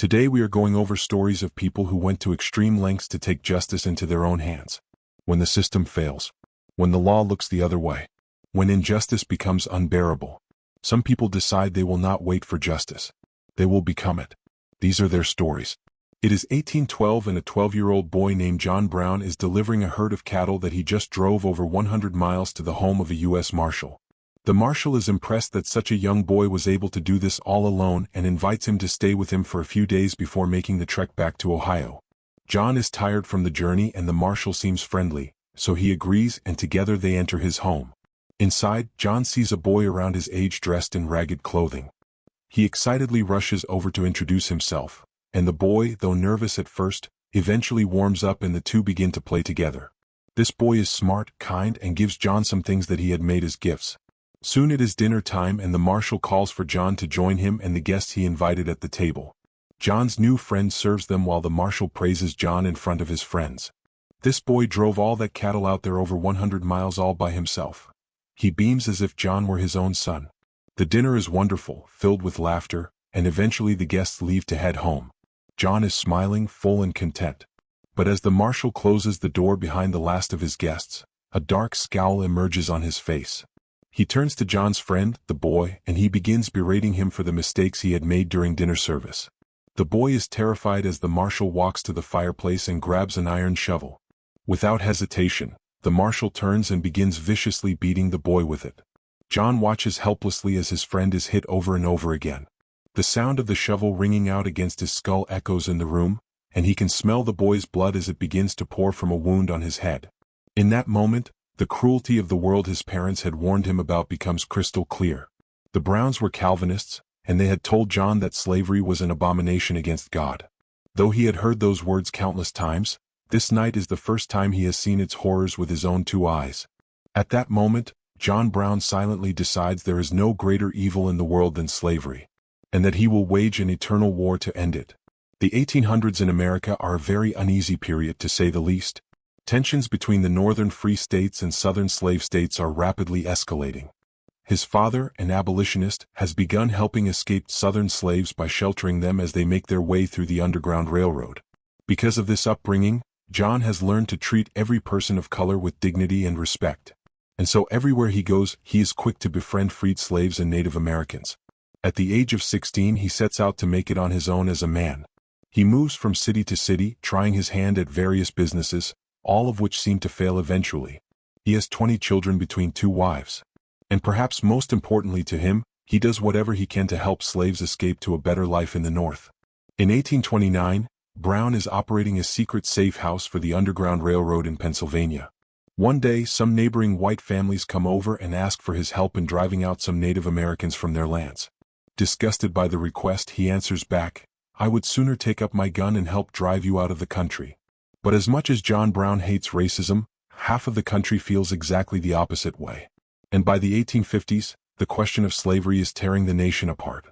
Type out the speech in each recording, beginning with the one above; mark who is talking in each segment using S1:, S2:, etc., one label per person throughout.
S1: Today we are going over stories of people who went to extreme lengths to take justice into their own hands. When the system fails. When the law looks the other way. When injustice becomes unbearable. Some people decide they will not wait for justice. They will become it. These are their stories. It is 1812 and a 12-year-old boy named John Brown is delivering a herd of cattle that he just drove over 100 miles to the home of a U.S. Marshal. The Marshal is impressed that such a young boy was able to do this all alone and invites him to stay with him for a few days before making the trek back to Ohio. John is tired from the journey and the Marshal seems friendly, so he agrees and together they enter his home. Inside, John sees a boy around his age dressed in ragged clothing. He excitedly rushes over to introduce himself, and the boy, though nervous at first, eventually warms up and the two begin to play together. This boy is smart, kind, and gives John some things that he had made as gifts. Soon it is dinner time and the Marshal calls for John to join him and the guests he invited at the table. John's new friend serves them while the Marshal praises John in front of his friends. This boy drove all that cattle out there over 100 miles all by himself. He beams as if John were his own son. The dinner is wonderful, filled with laughter, and eventually the guests leave to head home. John is smiling, full and content. But as the Marshal closes the door behind the last of his guests, a dark scowl emerges on his face. He turns to John's friend, the boy, and he begins berating him for the mistakes he had made during dinner service. The boy is terrified as the Marshal walks to the fireplace and grabs an iron shovel. Without hesitation, the Marshal turns and begins viciously beating the boy with it. John watches helplessly as his friend is hit over and over again. The sound of the shovel ringing out against his skull echoes in the room, and he can smell the boy's blood as it begins to pour from a wound on his head. In that moment, the cruelty of the world his parents had warned him about becomes crystal clear. The Browns were Calvinists, and they had told John that slavery was an abomination against God. Though he had heard those words countless times, this night is the first time he has seen its horrors with his own two eyes. At that moment, John Brown silently decides there is no greater evil in the world than slavery, and that he will wage an eternal war to end it. The 1800s in America are a very uneasy period to say the least. Tensions between the northern free states and southern slave states are rapidly escalating. His father, an abolitionist, has begun helping escaped southern slaves by sheltering them as they make their way through the Underground Railroad. Because of this upbringing, John has learned to treat every person of color with dignity and respect. And so everywhere he goes, he is quick to befriend freed slaves and Native Americans. At the age of 16 he sets out to make it on his own as a man. He moves from city to city, trying his hand at various businesses, all of which seem to fail eventually. He has 20 children between 2 wives. And perhaps most importantly to him, he does whatever he can to help slaves escape to a better life in the North. In 1829, Brown is operating a secret safe house for the Underground Railroad in Pennsylvania. One day, some neighboring white families come over and ask for his help in driving out some Native Americans from their lands. Disgusted by the request, he answers back, "I would sooner take up my gun and help drive you out of the country." But as much as John Brown hates racism, half of the country feels exactly the opposite way. And by the 1850s, the question of slavery is tearing the nation apart.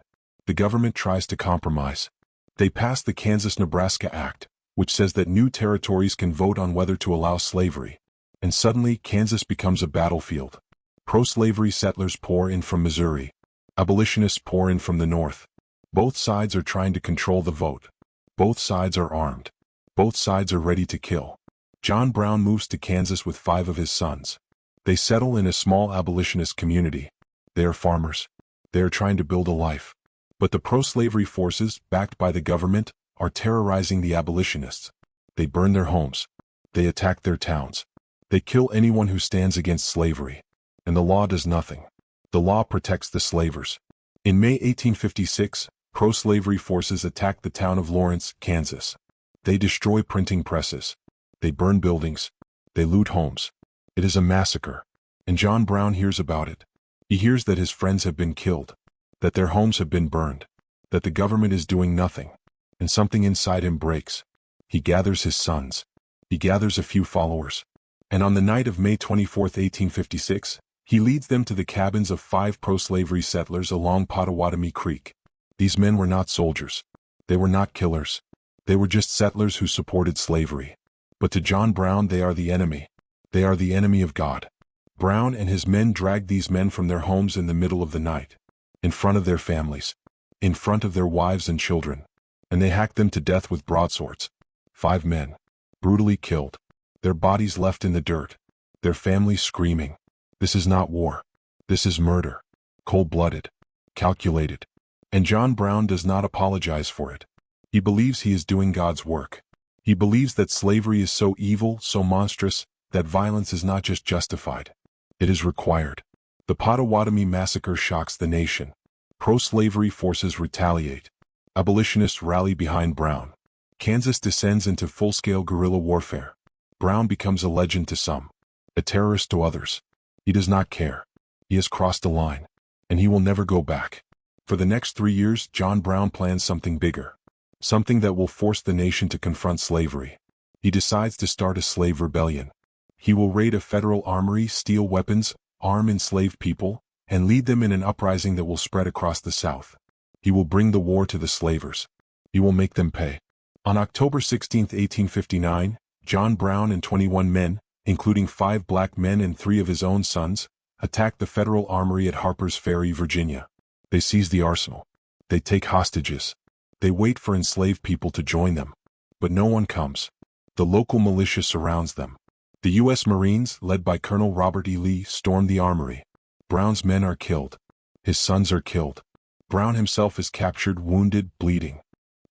S1: The government tries to compromise. They pass the Kansas-Nebraska Act, which says that new territories can vote on whether to allow slavery. And suddenly, Kansas becomes a battlefield. Pro-slavery settlers pour in from Missouri. Abolitionists pour in from the North. Both sides are trying to control the vote. Both sides are armed. Both sides are ready to kill. John Brown moves to Kansas with 5 of his sons. They settle in a small abolitionist community. They are farmers. They are trying to build a life. But the pro-slavery forces, backed by the government, are terrorizing the abolitionists. They burn their homes. They attack their towns. They kill anyone who stands against slavery. And the law does nothing. The law protects the slavers. In May 1856, pro-slavery forces attack the town of Lawrence, Kansas. They destroy printing presses. They burn buildings. They loot homes. It is a massacre. And John Brown hears about it. He hears that his friends have been killed. That their homes have been burned. That the government is doing nothing. And something inside him breaks. He gathers his sons. He gathers a few followers. And on the night of May 24, 1856, he leads them to the cabins of 5 pro-slavery settlers along Pottawatomie Creek. These men were not soldiers. They were not killers. They were just settlers who supported slavery. But to John Brown they are the enemy. They are the enemy of God. Brown and his men dragged these men from their homes in the middle of the night. In front of their families. In front of their wives and children. and they hacked them to death with broadswords. 5 men, brutally killed, their bodies left in the dirt, their families screaming. This is not war. This is murder. Cold-blooded. Calculated. And John Brown does not apologize for it. He believes he is doing God's work. He believes that slavery is so evil, so monstrous, that violence is not just justified. It is required. The Pottawatomie Massacre shocks the nation. Pro-slavery forces retaliate. Abolitionists rally behind Brown. Kansas descends into full-scale guerrilla warfare. Brown becomes a legend to some, a terrorist to others. He does not care. He has crossed a line, and he will never go back. For the next 3 years, John Brown plans something bigger. Something that will force the nation to confront slavery. He decides to start a slave rebellion. He will raid a federal armory, steal weapons, arm enslaved people, and lead them in an uprising that will spread across the South. He will bring the war to the slavers. He will make them pay. On October 16, 1859, John Brown and 21 men, including 5 black men and 3 of his own sons, attacked the federal armory at Harpers Ferry, Virginia. They seize the arsenal. They take hostages. They wait for enslaved people to join them. But no one comes. The local militia surrounds them. The U.S. Marines, led by Colonel Robert E. Lee, storm the armory. Brown's men are killed. His sons are killed. Brown himself is captured, wounded, bleeding.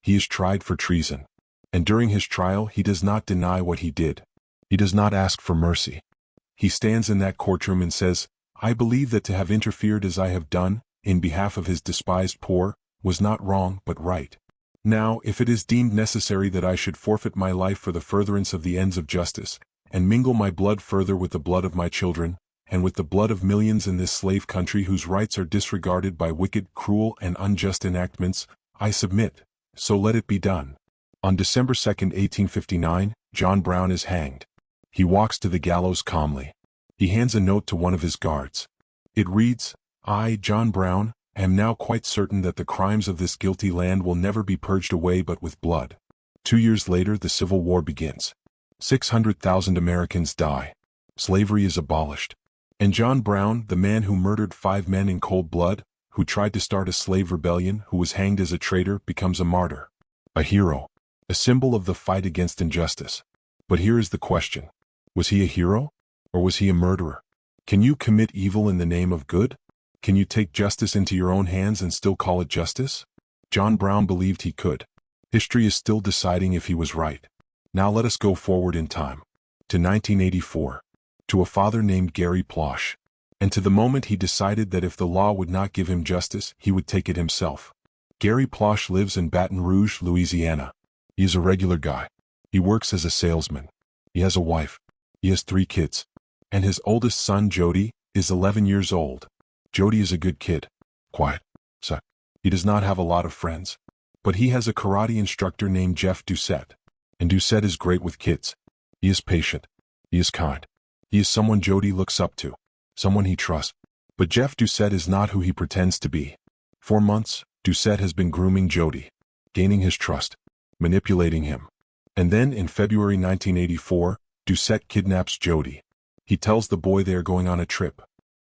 S1: He is tried for treason. And during his trial, he does not deny what he did. He does not ask for mercy. He stands in that courtroom and says, "I believe that to have interfered as I have done, in behalf of his despised poor, was not wrong but right. Now, if it is deemed necessary that I should forfeit my life for the furtherance of the ends of justice, and mingle my blood further with the blood of my children, and with the blood of millions in this slave country whose rights are disregarded by wicked, cruel, and unjust enactments, I submit. So let it be done." On December 2, 1859, John Brown is hanged. He walks to the gallows calmly. He hands a note to one of his guards. It reads, "I, John Brown, am now quite certain that the crimes of this guilty land will never be purged away but with blood." 2 years later, the Civil War begins. 600,000 Americans die. Slavery is abolished. And John Brown, the man who murdered 5 men in cold blood, who tried to start a slave rebellion, who was hanged as a traitor, becomes a martyr. A hero. A symbol of the fight against injustice. But here is the question. Was he a hero? Or was he a murderer? Can you commit evil in the name of good? Can you take justice into your own hands and still call it justice? John Brown believed he could. History is still deciding if he was right. Now let us go forward in time. To 1984. To a father named Gary Plauche. And to the moment he decided that if the law would not give him justice, he would take it himself. Gary Plauche lives in Baton Rouge, Louisiana. He is a regular guy. He works as a salesman. He has a wife. He has 3 kids. And his oldest son, Jody, is 11 years old. Jody is a good kid. Quiet. So, he does not have a lot of friends. But he has a karate instructor named Jeff Doucette. And Doucette is great with kids. He is patient. He is kind. He is someone Jody looks up to. Someone he trusts. But Jeff Doucette is not who he pretends to be. For months, Doucette has been grooming Jody. Gaining his trust. Manipulating him. And then in February 1984, Doucette kidnaps Jody. He tells the boy they are going on a trip.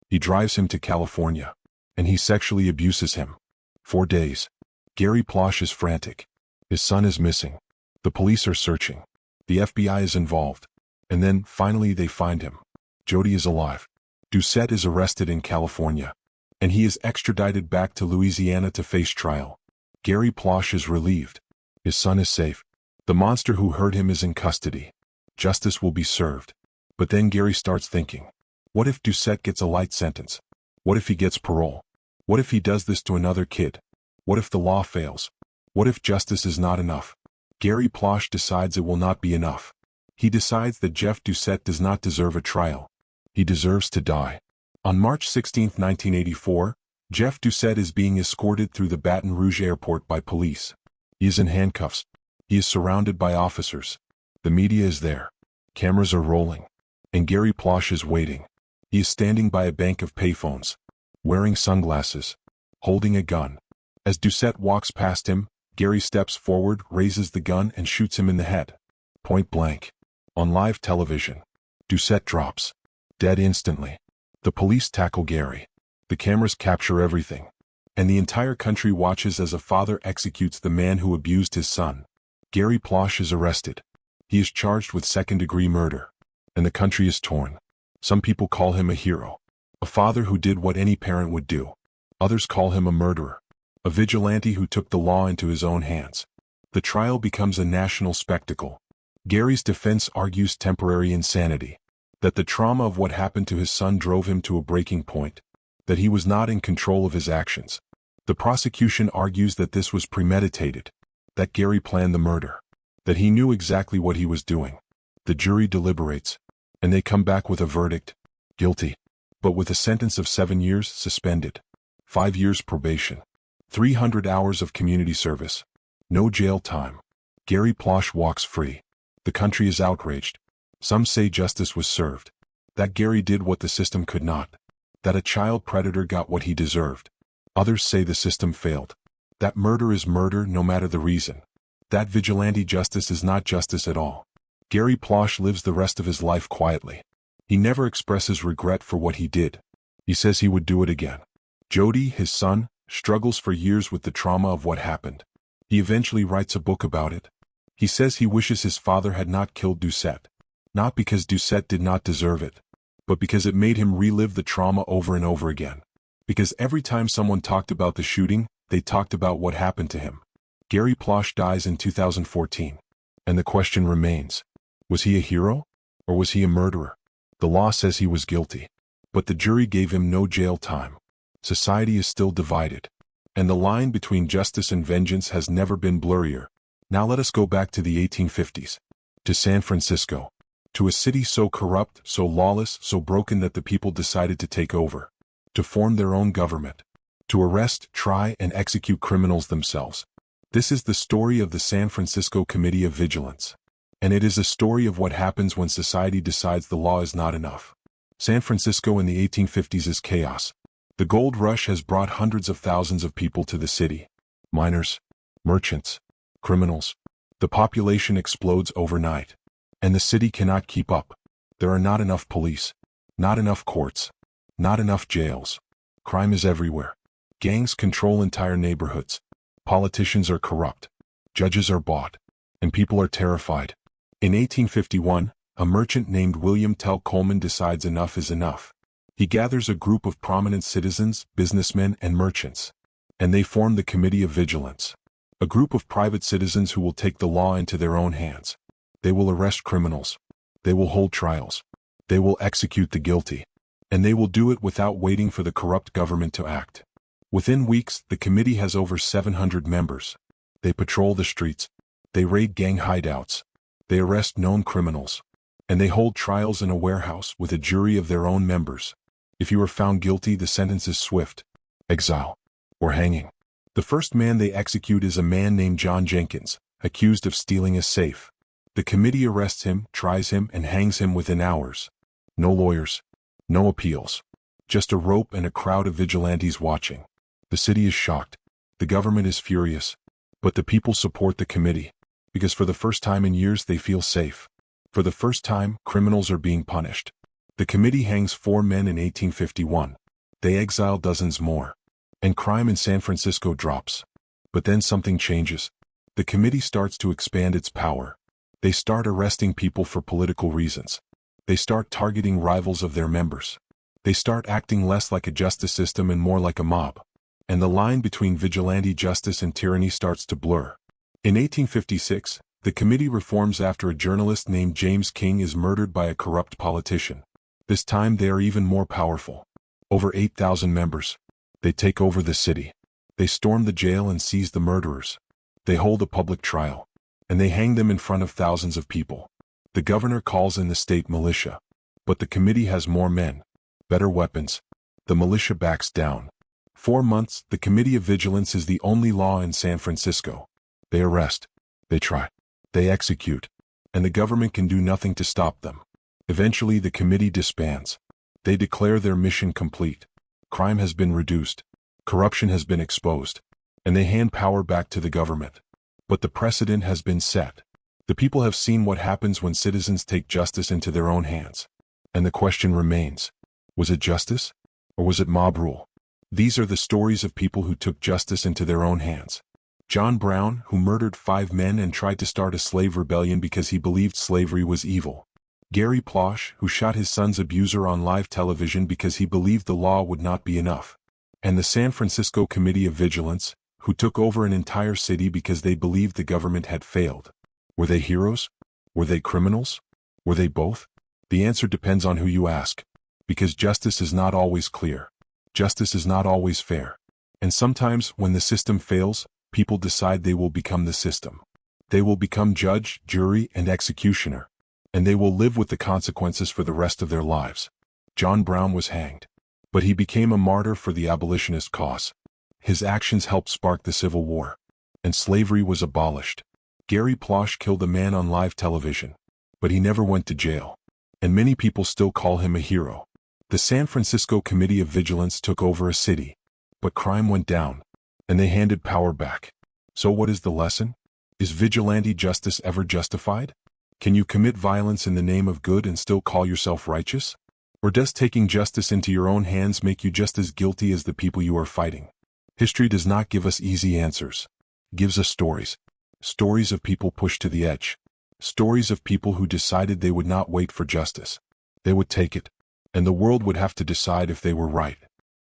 S1: He drives him to California. And he sexually abuses him. 4 days. Gary Plauche is frantic. His son is missing. The police are searching. The FBI is involved. And then, finally, they find him. Jody is alive. Doucette is arrested in California. And he is extradited back to Louisiana to face trial. Gary Plauche is relieved. His son is safe. The monster who hurt him is in custody. Justice will be served. But then Gary starts thinking, what if Doucette gets a light sentence? What if he gets parole? What if he does this to another kid? What if the law fails? What if justice is not enough? Gary Plauche decides it will not be enough. He decides that Jeff Doucette does not deserve a trial. He deserves to die. On March 16, 1984, Jeff Doucette is being escorted through the Baton Rouge airport by police. He is in handcuffs. He is surrounded by officers. The media is there. Cameras are rolling. And Gary Plauche is waiting. He is standing by a bank of payphones, wearing sunglasses, holding a gun. As Doucette walks past him, Gary steps forward, raises the gun, and shoots him in the head. Point blank. On live television. Doucette drops. Dead instantly. The police tackle Gary. The cameras capture everything. and the entire country watches as a father executes the man who abused his son. Gary Plauche is arrested. He is charged with second-degree murder, and the country is torn. Some people call him a hero, a father who did what any parent would do. Others call him a murderer, a vigilante who took the law into his own hands. The trial becomes a national spectacle. Gary's defense argues temporary insanity, that the trauma of what happened to his son drove him to a breaking point, that he was not in control of his actions. The prosecution argues that this was premeditated, that Gary planned the murder, that he knew exactly what he was doing. The jury deliberates, and they come back with a verdict, guilty, but with a sentence of 7 years suspended, 5 years probation, 300 hours of community service, no jail time. Gary Plauche walks free. The country is outraged. Some say justice was served, that Gary did what the system could not, that a child predator got what he deserved. Others say the system failed, that murder is murder no matter the reason, that vigilante justice is not justice at all. Gary Plauche lives the rest of his life quietly. He never expresses regret for what he did. He says he would do it again. Jody, his son, struggles for years with the trauma of what happened. He eventually writes a book about it. He says he wishes his father had not killed Doucette, not because Doucette did not deserve it, but because it made him relive the trauma over and over again. Because every time someone talked about the shooting, they talked about what happened to him. Gary Plauche dies in 2014, and the question remains, was he a hero, or was he a murderer? The law says he was guilty, but the jury gave him no jail time. Society is still divided, and the line between justice and vengeance has never been blurrier. Now let us go back to the 1850s, to San Francisco, to a city so corrupt, so lawless, so broken that the people decided to take over, to form their own government, to arrest, try, and execute criminals themselves. This is the story of the San Francisco Committee of Vigilance, and it is a story of what happens when society decides the law is not enough. San Francisco in the 1850s is chaos. The gold rush has brought hundreds of thousands of people to the city. Miners, merchants, criminals. The population explodes overnight, and the city cannot keep up. There are not enough police, not enough courts, not enough jails. Crime is everywhere. Gangs control entire neighborhoods. Politicians are corrupt. Judges are bought, and people are terrified. In 1851, a merchant named William Tell Coleman decides enough is enough. He gathers a group of prominent citizens, businessmen, and merchants, and they form the Committee of Vigilance, a group of private citizens who will take the law into their own hands. They will arrest criminals. They will hold trials. They will execute the guilty, and they will do it without waiting for the corrupt government to act. Within weeks, the committee has over 700 members. They patrol the streets. They raid gang hideouts. They arrest known criminals, and they hold trials in a warehouse with a jury of their own members. If you are found guilty, the sentence is swift: exile or hanging. The first man they execute is a man named John Jenkins, accused of stealing a safe. The committee arrests him, tries him, and hangs him within hours. No lawyers, no appeals, just a rope and a crowd of vigilantes watching. The city is shocked. The government is furious. But the people support the committee, because for the first time in years they feel safe. For the first time, criminals are being punished. The committee hangs 4 men in 1851. They exile dozens more. And crime in San Francisco drops. But then something changes. The committee starts to expand its power. They start arresting people for political reasons. They start targeting rivals of their members. They start acting less like a justice system and more like a mob. And the line between vigilante justice and tyranny starts to blur. In 1856, the committee reforms after a journalist named James King is murdered by a corrupt politician. This time they are even more powerful. Over 8,000 members. They take over the city. They storm the jail and seize the murderers. They hold a public trial, and they hang them in front of thousands of people. The governor calls in the state militia. But the committee has more men, better weapons. The militia backs down. 4 months, the Committee of Vigilance is the only law in San Francisco. They arrest, they try, they execute, and the government can do nothing to stop them. Eventually the committee disbands. They declare their mission complete. Crime has been reduced. Corruption has been exposed. And they hand power back to the government. But the precedent has been set. The people have seen what happens when citizens take justice into their own hands. And the question remains, was it justice? Or was it mob rule? These are the stories of people who took justice into their own hands. John Brown, who murdered 5 men and tried to start a slave rebellion because he believed slavery was evil. Gary Plauche, who shot his son's abuser on live television because he believed the law would not be enough. And the San Francisco Committee of Vigilance, who took over an entire city because they believed the government had failed. Were they heroes? Were they criminals? Were they both? The answer depends on who you ask. Because justice is not always clear. Justice is not always fair. And sometimes, when the system fails, people decide they will become the system. They will become judge, jury, and executioner. And they will live with the consequences for the rest of their lives. John Brown was hanged. But he became a martyr for the abolitionist cause. His actions helped spark the Civil War. And slavery was abolished. Gary Plauche killed a man on live television. But he never went to jail. And many people still call him a hero. The San Francisco Committee of Vigilance took over a city. But crime went down. And they handed power back. So what is the lesson? Is vigilante justice ever justified? Can you commit violence in the name of good and still call yourself righteous? Or does taking justice into your own hands make you just as guilty as the people you are fighting? History does not give us easy answers. It gives us stories. Stories of people pushed to the edge. Stories of people who decided they would not wait for justice. They would take it. And the world would have to decide if they were right.